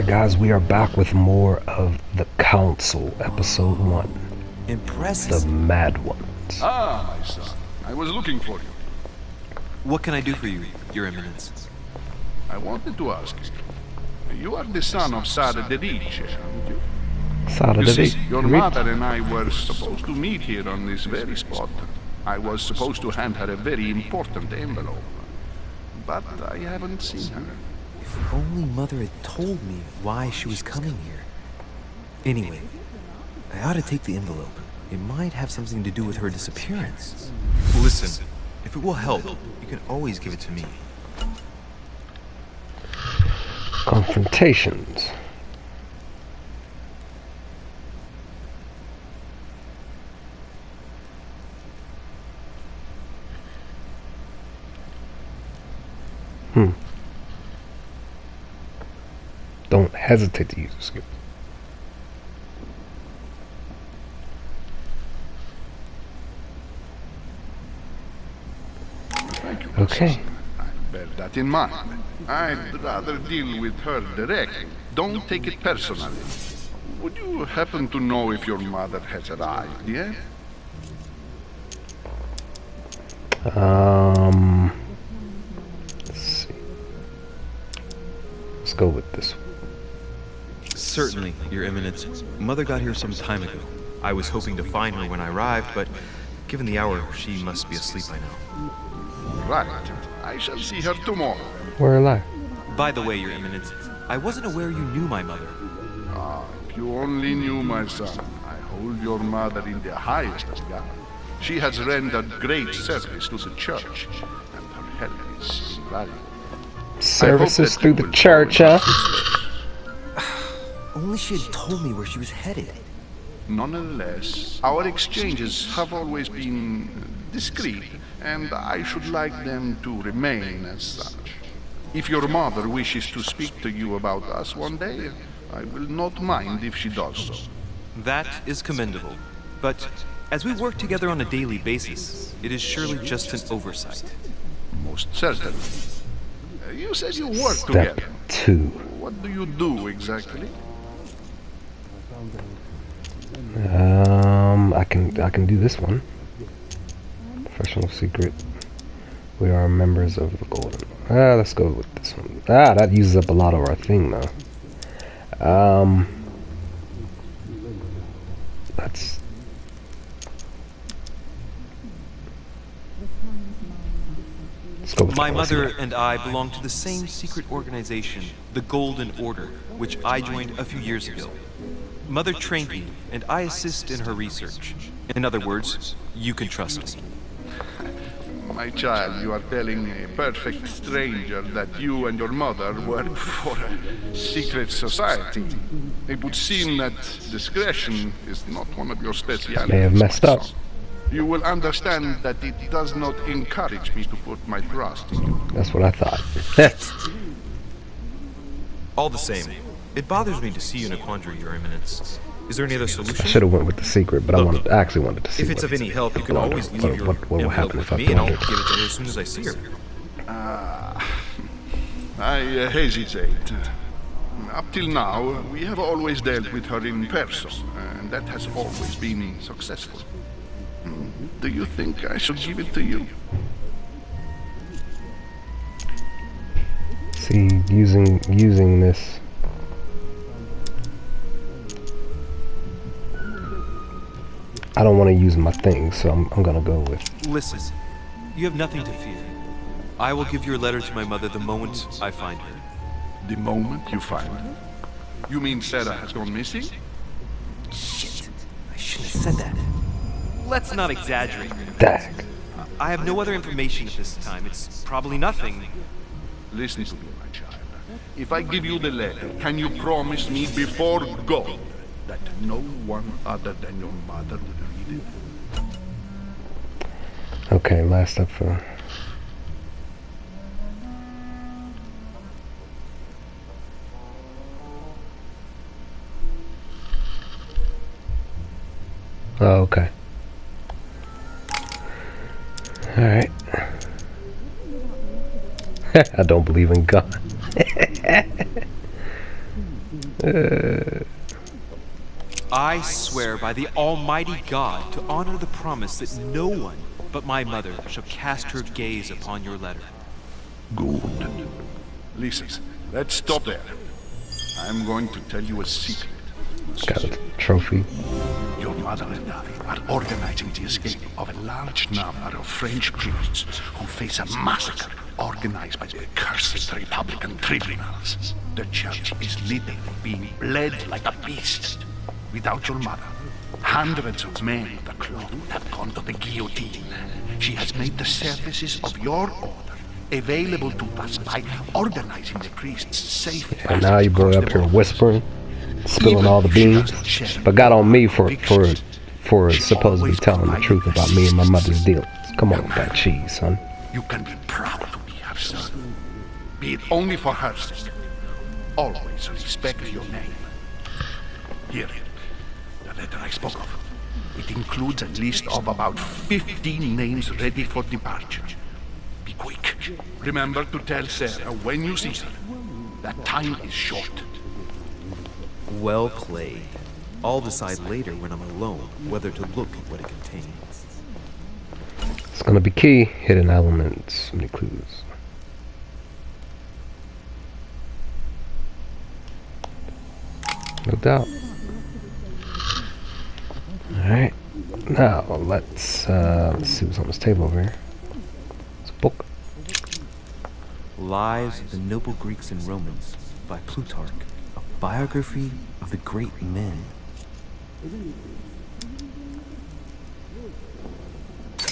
Alright guys, we are back with more of The Council, Episode 1. Impressive. The Mad Ones. Ah, my son. I was looking for you. What can I do for you, Your Eminence? I wanted to ask you. You are the son of Sara de Ricci, aren't you? Sara You de see, Ricci. your mother and I were supposed to meet here on this very spot. I was supposed to hand her a very important envelope. But I haven't seen her. If only Mother had told me why she was coming here. Anyway, I ought to take the envelope. It might have something to do with her disappearance. Listen, if it will help, you can always give it to me. Confrontations. Don't hesitate to use the skill. Thank you. Okay. I'll bear that in mind. I'd rather deal with her directly. Don't take it personally. Would you happen to know if your mother has arrived yet? Let's see. Let's go with this one. Certainly, Your Eminence. Mother got here some time ago. I was hoping to find her when I arrived, but given the hour, she must be asleep by now. Right. I shall see her tomorrow. Where am I? By the way, Your Eminence, I wasn't aware you knew my mother. Ah, if you only knew, my son. I hold your mother in the highest regard. She has rendered great service to the church, and her help is invaluable. Services through the church, huh? Only she had told me where she was headed. Nonetheless, our exchanges have always been discreet, and I should like them to remain as such. If your mother wishes to speak to you about us one day, I will not mind if she does so. That is commendable. But as we work together on a daily basis, it is surely just an oversight. Most certainly. You said you work Step together. 2. What do you do exactly? I can do this one. Professional secret. We are members of the Golden. Let's go with this one. That uses up a lot of our thing though. Let's. Let's go with My that one. mother and I belong to the same secret organization, the Golden Order, which I joined a few years ago. Mother trained me, and I assist in her research. In other words, you can trust me. My child, you are telling a perfect stranger that you and your mother work for a secret society. It would seem that discretion is not one of your specialities. May have messed my up. son. You will understand that it does not encourage me to put my trust in you. That's what I thought. All the same, it bothers me to see you in a quandary, Your Eminence. Is there any other I solution? should have went with the secret, but I actually wanted to see If it's what, of any help, you can always leave your what will envelope happen with if I me, and I'll blunder. give it to her as soon as I see her. I hesitate. Up till now, we have always dealt with her in person, and that has always been successful. Do you think I should give it to you? See, using this. I don't want to use my thing, so I'm gonna go with. Listen, you have nothing to fear. I will give your letter to my mother the moment I find her. The moment you find her? You mean Sarah has gone missing? Shit, I shouldn't have said that. Let's not exaggerate. Dag. I have no other information at this time. It's probably nothing. Listen to me, my child. If I give you the letter, can you promise me before God that no one other than your mother will read it? Okay, last up for. Oh, okay. Alright. I don't believe in God. I swear by the Almighty God to honor the promise that no one but my mother shall cast her gaze upon your letter. Good. Listen, let's stop there. I'm going to tell you a secret. Got a trophy. Your mother and I are organizing the escape of a large number of French priests who face a massacre organized by the accursed Republican tribunals. The church is literally being bled like a beast. Without your mother, hundreds of men of the cloth would have gone to the guillotine. She has made the services of your order available to us by organizing the priests' safe passage. And now you brought up here whispering, spilling all the beans, but got on me for supposedly telling the truth about me and my mother's dealings. Come on with that cheese, son. You can be proud to be her son. Be it only for her sake. Always respect your name. Here, the letter I spoke of. It includes a list of about 15 names ready for departure. Be quick. Remember to tell Sarah when you see her. That time is short. Well played. I'll decide later when I'm alone whether to look at what it contains. It's gonna be key. Hidden elements. Many clues. No doubt. Alright. Now let's see what's on this table over here. It's a book. Lives of the Noble Greeks and Romans by Plutarch. A biography of the great men.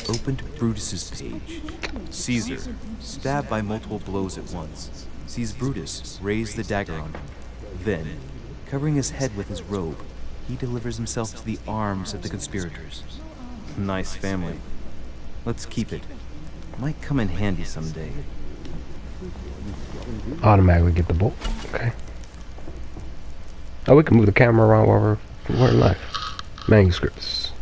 Open to Brutus's page. Caesar, stabbed by multiple blows at once, sees Brutus raise the dagger on him. Then, covering his head with his robe, he delivers himself to the arms of the conspirators. Nice family. Let's keep it. Might come in handy someday. Automatically get the book. Okay. Oh, we can move the camera around while we're in life. Manuscripts.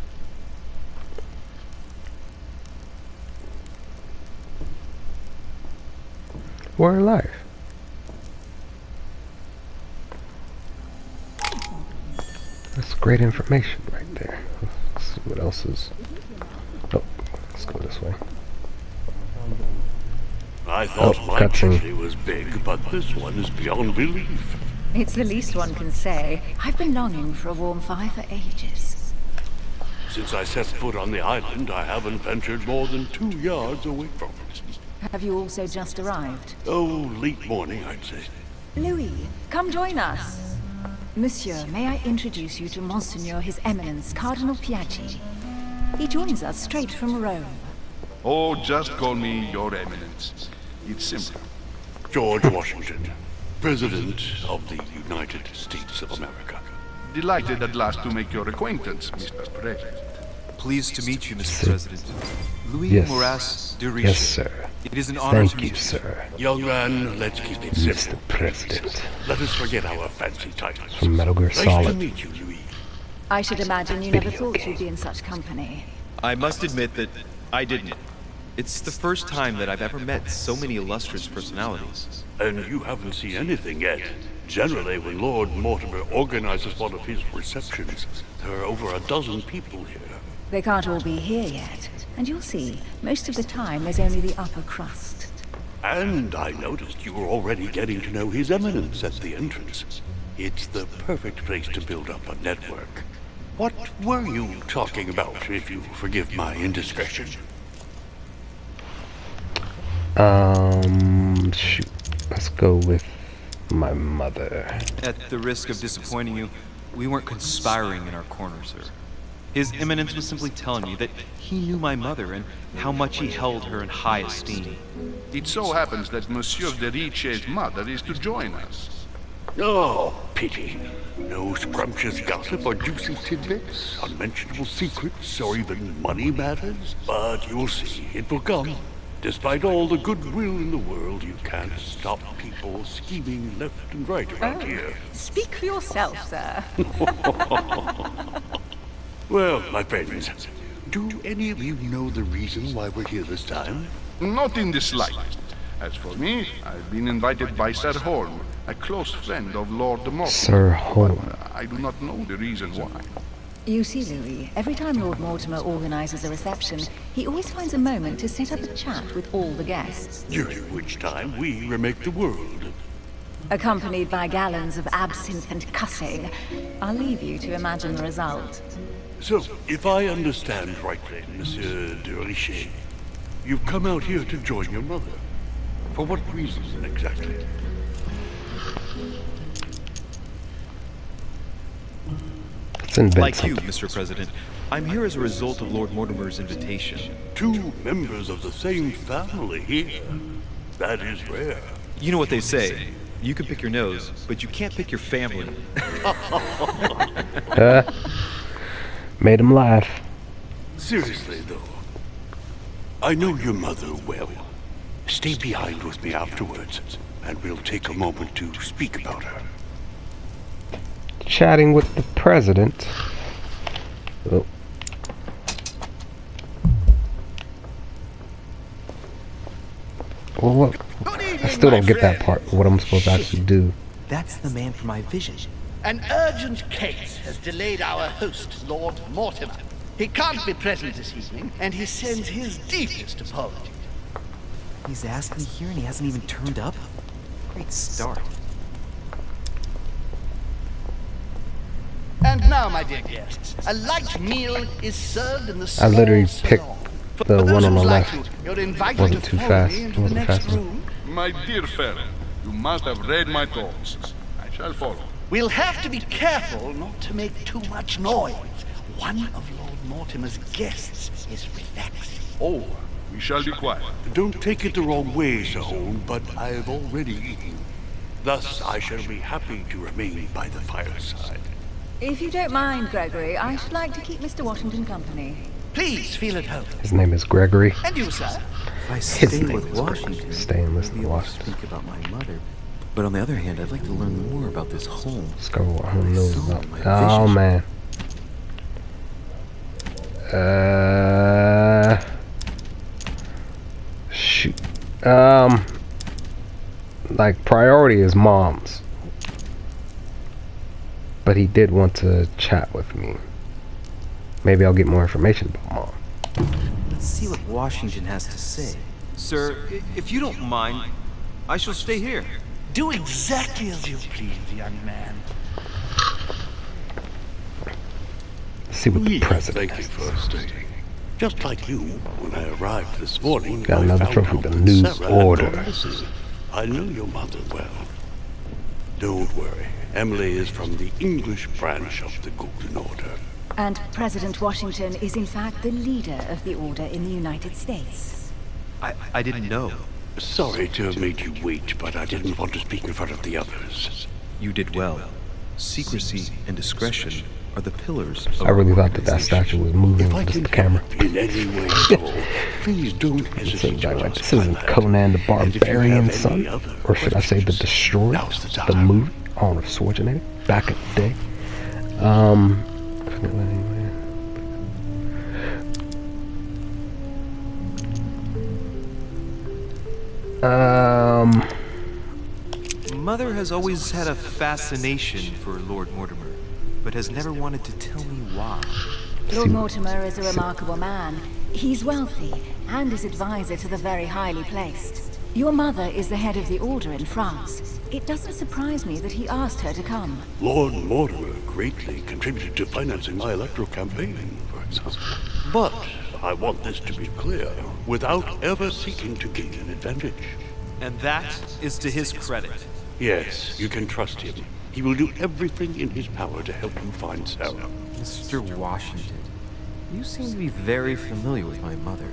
We're in life. That's great information right there. Let's see what else is. Oh, let's go this way. I thought my cutscene. chimney was big, but this one is beyond belief. It's the least one can say. I've been longing for a warm fire for ages. Since I set foot on the island, I haven't ventured more than 2 yards away from it. Have you also just arrived? Oh, late morning, I'd say. Louis, come join us. Monsieur, may I introduce you to Monseigneur His Eminence, Cardinal Piaggi. He joins us straight from Rome. Oh, just call me Your Eminence. It's simple. George Washington, President of the United States of America. Delighted at last to make your acquaintance, Mr. President. Pleased to meet you, Mr. President. Louis Yes. Moras de Richelieu. Yes, sir. It is an honor to Thank meet you, sir. Young man, let's keep it Mr. simple. President. Let us forget our fancy titles. From Metal Gear Nice to Solid. meet you, Louis. I should imagine you never Video thought game. you'd be in such company. I must admit that I didn't. It's the first time that I've ever met so many illustrious personalities. And you haven't seen anything yet. Generally, when Lord Mortimer organizes one of his receptions, there are over a dozen people here. They can't all be here yet. And you'll see, most of the time there's only the upper crust. And I noticed you were already getting to know His Eminence at the entrance. It's the perfect place to build up a network. What were you talking about, if you forgive my indiscretion? Shoot. Let's go with my mother. At the risk of disappointing you, we weren't conspiring in our corner, sir. His Eminence was simply telling me that he knew my mother and how much he held her in high esteem. It so happens that Monsieur de Rich's mother is to join us. Oh, pity. No scrumptious gossip or juicy tidbits, unmentionable secrets, or even money matters. But you'll see, it will come. Despite all the goodwill in the world, you can't stop people scheming left and right around here. Speak for yourself, sir. Well, my friends, do any of you know the reason why we're here this time? Not in the slightest. As for me, I've been invited by Sir Holm, a close friend of Lord Mortimer. Sir Holm. But I do not know the reason why. You see, Louis, every time Lord Mortimer organizes a reception, he always finds a moment to set up a chat with all the guests. During which time we remake the world. Accompanied by gallons of absinthe and cussing. I'll leave you to imagine the result. So, if I understand rightly, Monsieur de Richet, you've come out here to join your mother. For what reason, exactly? Let's invent Like you, something. Mr. President, I'm here as a result of Lord Mortimer's invitation. 2 members of the same family here. That is rare. You know what they say. You can pick your nose, but you can't pick your family. Made him laugh. Seriously, though, I know your mother well. Stay behind with me afterwards, and we'll take a moment to speak about her. Chatting with the president. Oh. Well, what? I still don't get that part. What I'm supposed to actually do. That's the man for my vision. An urgent case has delayed our host, Lord Mortimer. He can't be present this evening, and he sends his deepest apologies. He's asked me here and he hasn't even turned up? Great start. And now, my dear guests, a light meal is served in the I small literally picked salon. the For one those on the who'd like left. to, you're invited Wasn't to too follow fast. me into the Wasn't next fast enough. room. My dear fellow, you must have read my thoughts. I shall follow. We'll have to be careful not to make too much noise. One of Lord Mortimer's guests is relaxing. Oh, we shall be quiet. Don't take it the wrong way, Sir Holm, but I've already eaten. Thus, I shall be happy to remain by the fireside. If you don't mind, Gregory, I should like to keep Mr. Washington company. Please feel at home. His name is Gregory. And you, sir? If I His stay name with is Washington, Stay and listen I'll be to able to Washington. speak about my mother. But on the other hand, I'd like to learn more about this home. Discover what Holm knows So, about. my Oh vision. man. Shoot. Like priority is mom's. But he did want to chat with me. Maybe I'll get more information about mom. Let's see what Washington has to say. Sir, if you don't mind, I shall stay here. Do exactly as you please, young man. Let's see what the Yes, president thank you has. for staying. Just like you, when I arrived this morning, Got I another found trophy, out the that news Sarah had order. gone missing. I know your mother well. Don't worry. Emily is from the English branch of the Golden Order. And President Washington is in fact the leader of the order in the United States. I didn't know. Sorry to have made you wait, but I didn't want to speak in front of the others. You did well. Secrecy and discretion are the pillars of I really our thought that that statue was moving If I with can the camera. help in any way at all, please don't This hesitate to ask this isn't my Conan the And if you have Barbarian any son, other or should I say the questions, Destroyer, now's the the time. movie, Arnold Schwarzenegger, back in the day. Mother has always had a fascination for Lord Mortimer, but has never wanted to tell me why. Lord Mortimer is a remarkable man. He's wealthy and is advisor to the very highly placed. Your mother is the head of the order in France. It doesn't surprise me that he asked her to come. Lord Mortimer greatly contributed to financing my electoral campaign, for example. But I want this to be clear, without ever seeking to gain an advantage. And that is to his credit. Yes, you can trust him. He will do everything in his power to help you find Sarah. Mr. Washington, you seem to be very familiar with my mother.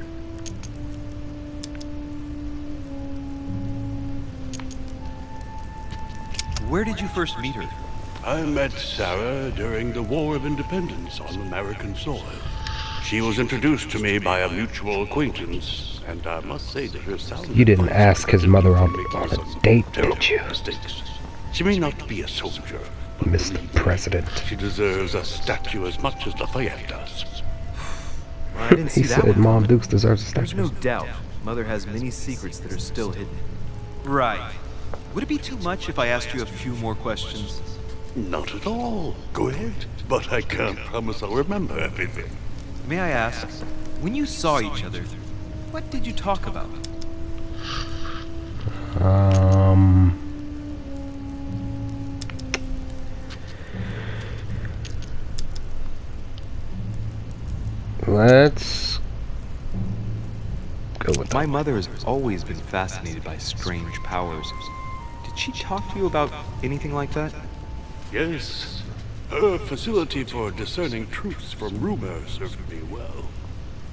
Where did you first meet her? I met Sarah during the War of Independence on American soil. She was introduced to me by a mutual acquaintance, and I must say that her sound You didn't ask his mother out making on some a date, terrible did you, mistakes. She may not be a soldier, but Mr. believe me, President? she deserves a statue as much as Lafayette does. I didn't see He that said one Mom coming. Dukes deserves a There's statue. no doubt. Mother has many secrets that are still hidden. Right. Would it be too much if I asked you a few more questions? Not at all. Go ahead. But I can't promise I'll remember everything. May I ask, when you saw each other, what did you talk about? Let's go with that. My mother has always been fascinated by strange powers. Did she talk to you about anything like that? Yes. Her facility for discerning truths from rumor served me well.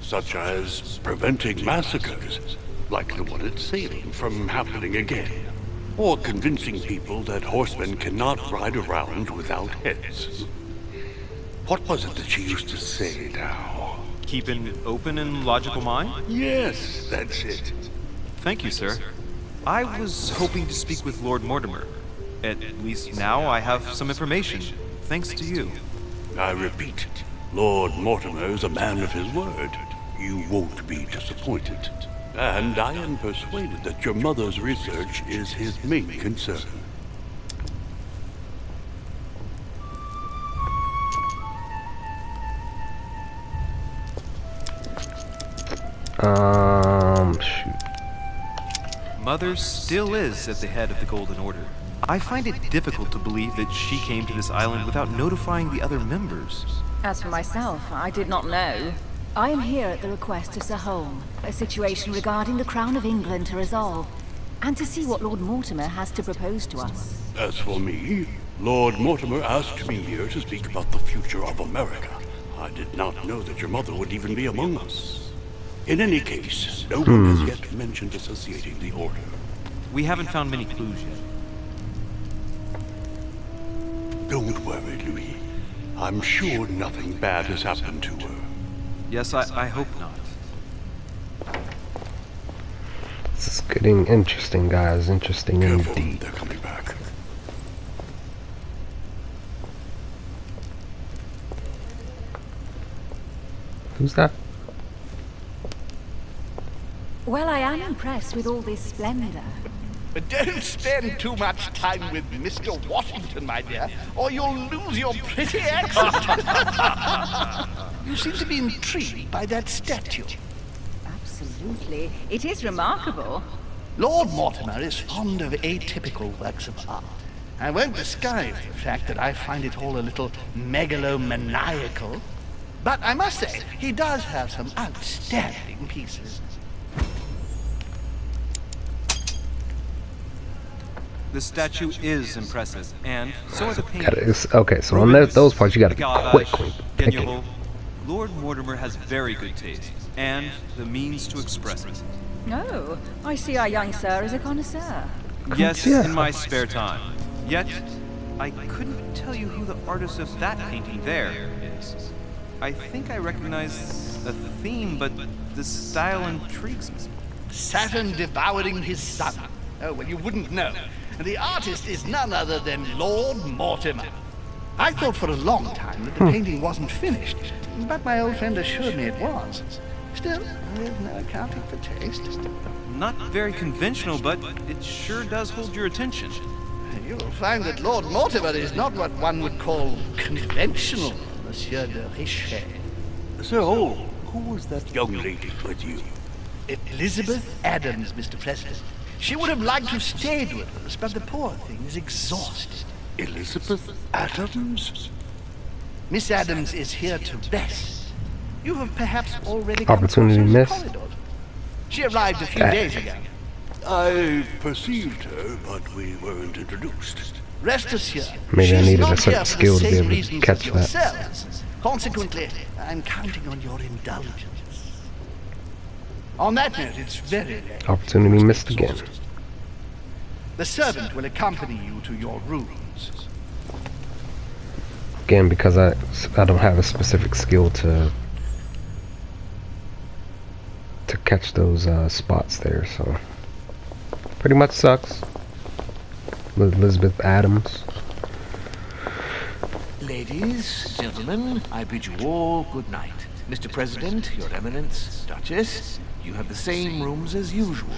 Such as preventing massacres, like the one at Salem, from happening again. Or convincing people that horsemen cannot ride around without heads. What was it that she used to say now? Keep an open and logical mind? Yes, that's it. Thank you, sir. I was hoping to speak with Lord Mortimer. At least now I have some information, thanks to you. I repeat, Lord Mortimer is a man of his word. You won't be disappointed. And I am persuaded that your mother's research is his main concern. Shoot. Mother still is at the head of the Golden Order. I find it difficult to believe that she came to this island without notifying the other members. As for myself, I did not know. I am here at the request of Sir Holm, a situation regarding the Crown of England to resolve, and to see what Lord Mortimer has to propose to us. As for me, Lord Mortimer asked me here to speak about the future of America. I did not know that your mother would even be among us. In any case, no one has yet mentioned associating the Order. We haven't found many clues yet. Don't worry, Louis. I'm sure nothing bad has happened to her. Yes, I hope not. This is getting interesting, guys. Interesting Careful, indeed. they're coming back. Who's that? Well, I am impressed with all this splendor. But don't spend too much time with Mr. Washington, my dear, or you'll lose your pretty accent. You seem to be intrigued by that statue. Absolutely. It is remarkable. Lord Mortimer is fond of atypical works of art. I won't disguise the fact that I find it all a little megalomaniacal. But I must say, he does have some outstanding pieces. The statue is impressive, and so are the paintings. Okay, so on those parts you gotta be quick picking. Lord Mortimer has very good taste, and the means to express it. Oh, I see our young sir is a connoisseur. Yes, Yeah. in my spare time. Yet, I couldn't tell you who the artist of that painting there is. I think I recognize a theme, but the style intrigues me. Saturn devouring his son. Oh, well, you wouldn't know. And the artist is none other than Lord Mortimer. I thought for a long time that the painting wasn't finished, but my old friend assured me it was. Still, there's no accounting for taste. Not very conventional, but it sure does hold your attention. You'll find that Lord Mortimer is not what one would call conventional, Monsieur de Richet. Sir Holm, who was that young lady with you? Elizabeth Adams, Mr. President. She would have liked to have stayed with us, but the poor thing is exhausted. Elizabeth Adams? Miss Adams is here to rest. You have perhaps already Opportunity come across missed. her in the corridor. She arrived a few days ago. I perceived her, but we weren't introduced. Rest assured, Maybe I she's needed not a certain here for skill the to be same able to reasons catch as that. yourselves. Consequently, I'm counting on your indulgence. On that note, it's very late. Opportunity missed again. The servant will accompany you to your rooms. Again, because I don't have a specific skill to catch those spots there, so pretty much sucks. With Elizabeth Adams. Ladies, gentlemen, I bid you all good night. Mr. President, Your Eminence, Duchess, you have the same rooms as usual.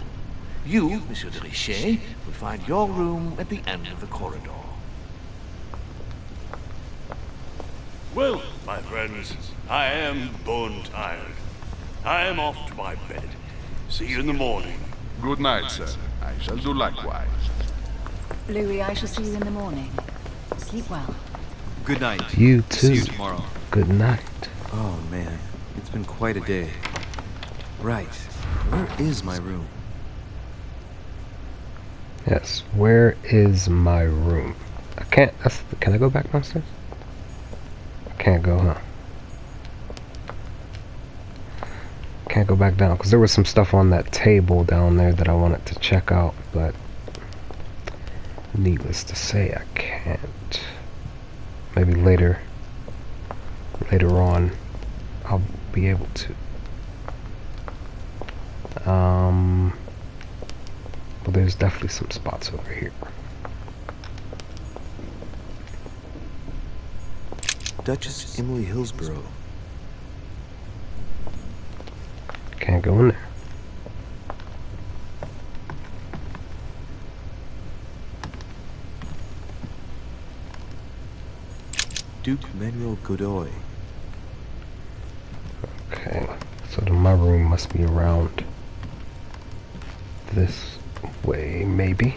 You, Monsieur de Richet, will find your room at the end of the corridor. Well, my friends, I am bone tired. I am off to my bed. See you in the morning. Good night, sir. I shall do likewise. Louis, I shall see you in the morning. Sleep well. Good night. You See too. you tomorrow. Good night. Oh man, it's been quite a day. Right. Where is my room? Yes. Where is my room? I can't. Can I go back downstairs? I can't go, huh? Can't go back down because there was some stuff on that table down there that I wanted to check out, but needless to say, I can't. Maybe later on, I'll be able to. Well, there's definitely some spots over here. Duchess Emily Hillsborough. Can't go in there. Duke Manuel Godoy. Okay, so then my room must be around this way, maybe.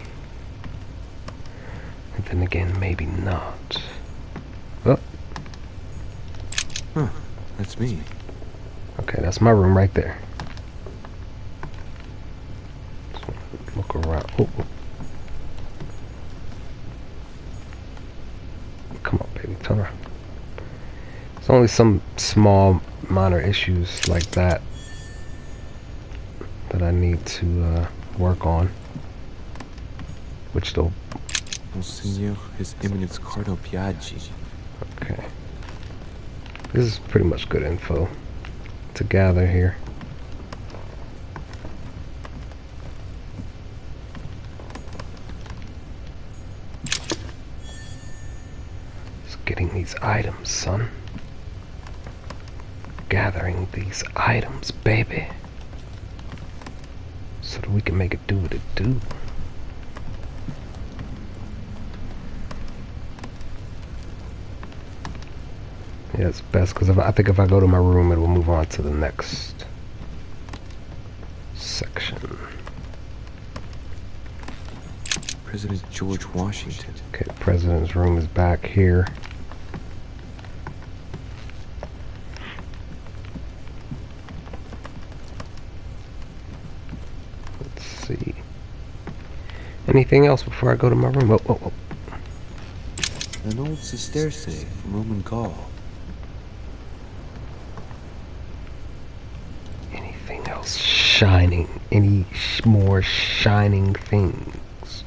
And then again, maybe not. Oh, Huh, that's me. okay, that's my room right there. So, look around. Oh, oh. Come on, baby, turn around. There's only some small, minor issues like that that I need to work on. Which though? Monsignor, His Eminence Cardinal Piaggi. Okay. This is pretty much good info to gather here. Just getting these items, son. Gathering these items, baby. So that we can make it do what it do. Yeah, it's best because I think if I go to my room, it will move on to the next section. President George Washington. Okay, the president's room is back here. Let's see. Anything else before I go to my room? Oh. An old sesterce from Roman Gaul. Anything else shining? Any more shining things?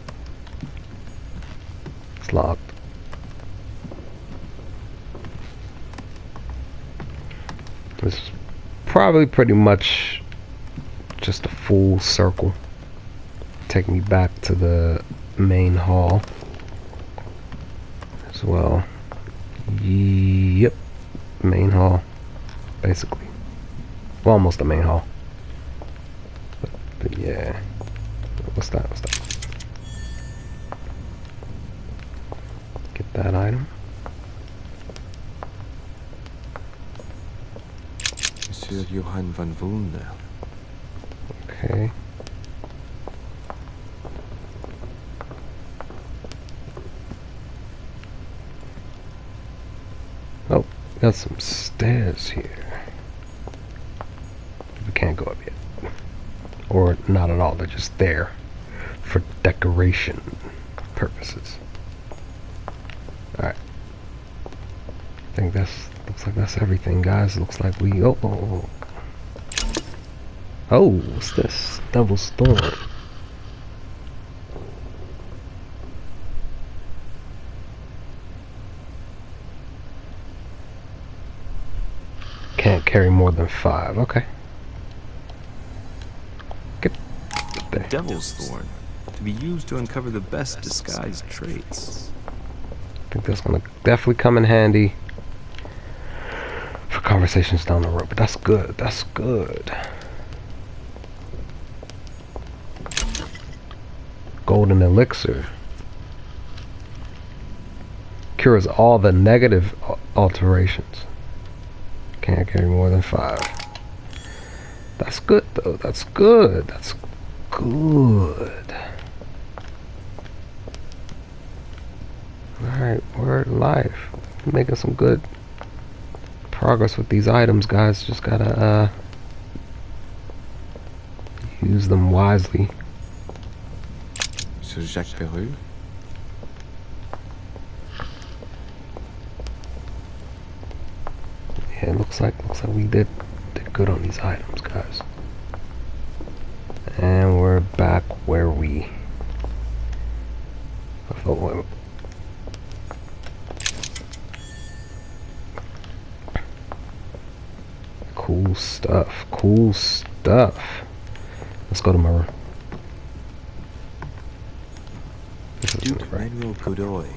It's locked. This is probably pretty much just a full circle. Take me back to the main hall as well. Yep, main hall, basically. Well, almost the main hall. But yeah. What's that? Get that item. Monsieur Johann van Wulner. Okay. Oh, got some stairs here. We can't go up yet. Or not at all, they're just there for decoration purposes. Alright. I think looks like that's everything, guys. Looks like we oh, what's this? Devil's Thorn. Can't carry more than 5. Okay. Get there. Devil's Thorn. To be used to uncover the best disguised traits. I think that's gonna definitely come in handy for conversations down the road, but that's good. That's good. Golden elixir cures all the negative alterations. Can't carry more than 5. That's good though. That's good. That's good. Alright, word life. Making some good progress with these items, guys. Just gotta use them wisely. So Jacques Peru? Yeah, it looks like we did good on these items, guys. And we're back where we cool stuff. Cool stuff. Let's go to my room. This is Duke Manuel Godoy.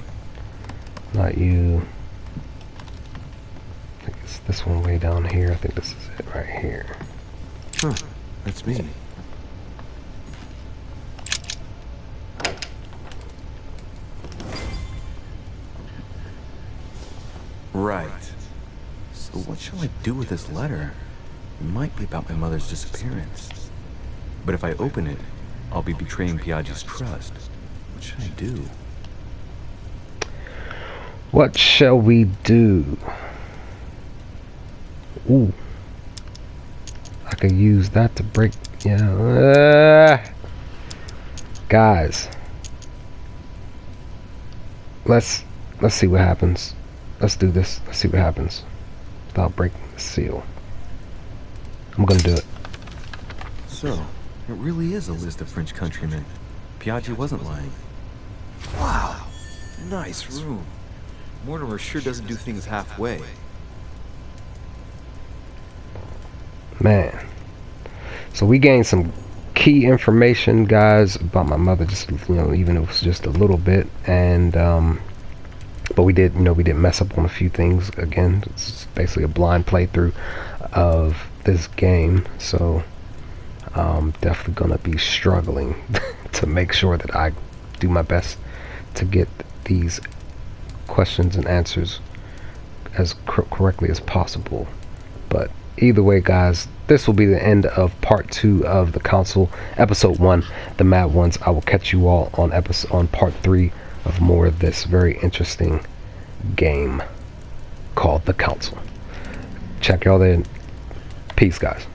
Not you. I think it's this one way down here. I think this is it right here. Huh, that's me. Right. So what shall I do with this letter? It might be about my mother's disappearance. But if I open it, I'll be betraying Piaggi's trust. What should I do? What shall we do? Ooh. I could use that to break, guys. Let's see what happens. Let's do this. Let's see what happens without breaking the seal. I'm gonna do it. So, it really is a list of French countrymen. Piaggi wasn't lying. Wow, nice room. Mortimer sure doesn't do things halfway. Man. So we gained some key information, guys, about my mother, just, even if it was just a little bit, and but we did mess up on a few things. Again, it's basically a blind playthrough of this game, so definitely gonna be struggling to make sure that I do my best to get these questions and answers as correctly as possible. But either way, guys, this will be the end of part 2 of the Council, episode 1, the Mad Ones. I will catch you all on part 3 of more of this very interesting game called the Council. Check y'all then. Peace, guys.